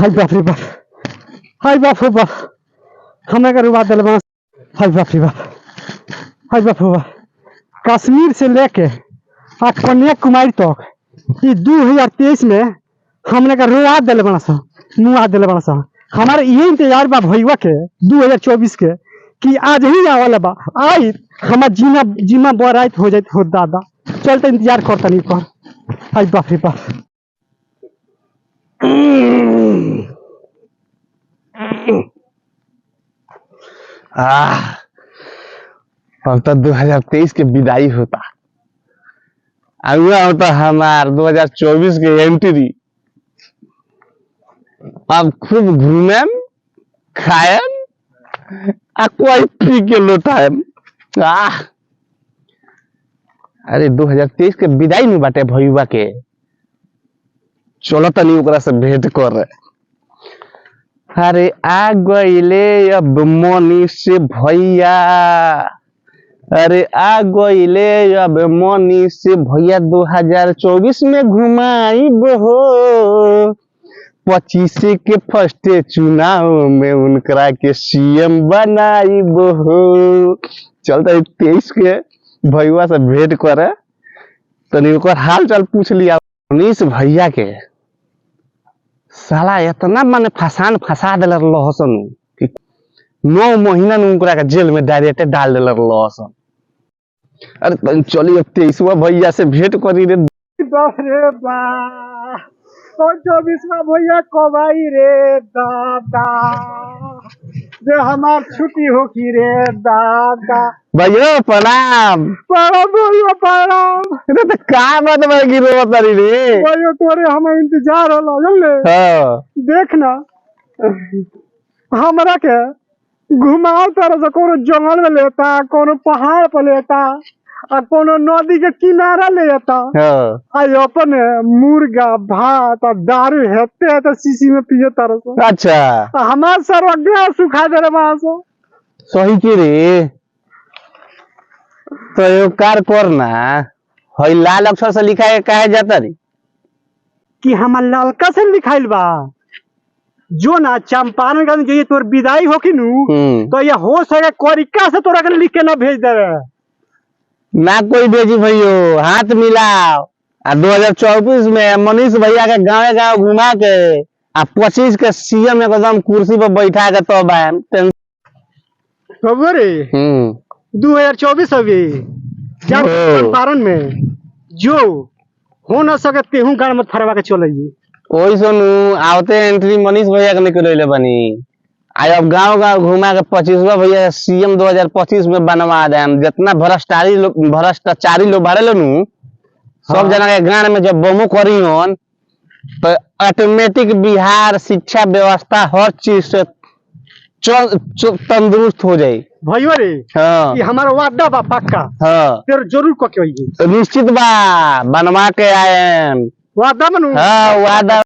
हाय बाप रे बाप, हाय बाप हो बाप, हमें का रुआ दिल बना। हाय बाप रे बाप, हाय बाप हो बाप, कश्मीर से लेके कन्याकुमारी तक ये 2023 में हमने का रुआ दिल बना सा, मुआ दिल बना सा। हमारे ये इंतजार बा भैया के 2024 के कि आज ही आवल बा, आई हमार जीना जीमा बराइत हो जाए हो दादा। चलते इंतजार करता नहीं कर। हाय बाप रे बाप। अब तो 2023 के विदाई होता, अगुआ होता हमार 2024 के एंट्री। अब खूब घूमेम खाएम आ कोई पी के लौटाएम। अरे 2023 के विदाई में बाटे भैया के, चलो तनी ओकरा से भेंट कर। अरे आ गईले अब मनीष भैया, अरे आ गईले अब मनीष भैया 2024 में घुमाइब हो। 25 के फर्स्ट चुनाव में उनकरा के सीएम बनाइब हो। चलते 23 के भैया से भेंट करे, तनी ओकर हाल चाल पूछ लिया। मनीष भैया के साला इतना माने फंसा दिल लहसन कि 9 महीना में उनकरा के जेल में डायरेक्ट डाल दिल लहसन। अरे चलिए 23वां भैया से भेंट करी रे। बाप रे बाप, 24वां भैया कब आई रे दादा, जे हमार छुट्टी हो की रे दादा। भैया प्रणाम। प्रणाम भैया प्रणाम। अरे तो का बात बाकी रो बतारी रे भैया, तोरे हमें इंतजार होला जानले। हां देखना हमरा के घुमाओ तरह से, कोनो जंगल में लेता, कोनो पहाड़ पर लेता, आ कोनो नदी के किनारा ले जाता। आई अपने मुर्गा भात और दारू हेते तो शीशी में पिए तरह से। अच्छा हमार सर्वज्ञ सुखा दे वहां से। सही के रे, तो यो कार करना हई लाल अक्षर से लिखा है काहे जाता रे कि हमार ललका से लिखाइल बा जो ना चंपारण का जो ये तोर विदाई हो कि नु, तो ये हो सके कोरिका से तोरा के लिख के ना भेज देवे ना। कोई भेजी भैयो, हाथ मिलाओ। 2024 में मनीष भैया के गाँव गाँव घुमा के आ 25 के सीएम एकदम कुर्सी पर बैठा के तो रे 2024 अभी चंपारण में जो हो न सके तेहू गाड़ मत फरवा के चलिए। ओही सुनू आवते एंट्री मनीष भैया के निकले बनी। आज अब गाँव गाँव घुमा के 25वां भैया सीएम 2025 में बनवा दे। जितना भ्रष्टाचारी लोग भरे नु सब जना के गांव में जब बमो करी होन तो ऑटोमेटिक बिहार शिक्षा व्यवस्था हर चीज से तंदुरुस्त हो जाये भैया रे। हाँ, ये हमारा वादा बा पक्का। हाँ तेरे जरूर को क्यों निश्चित बा बनवा के आए वादा बनू। हाँ वादा।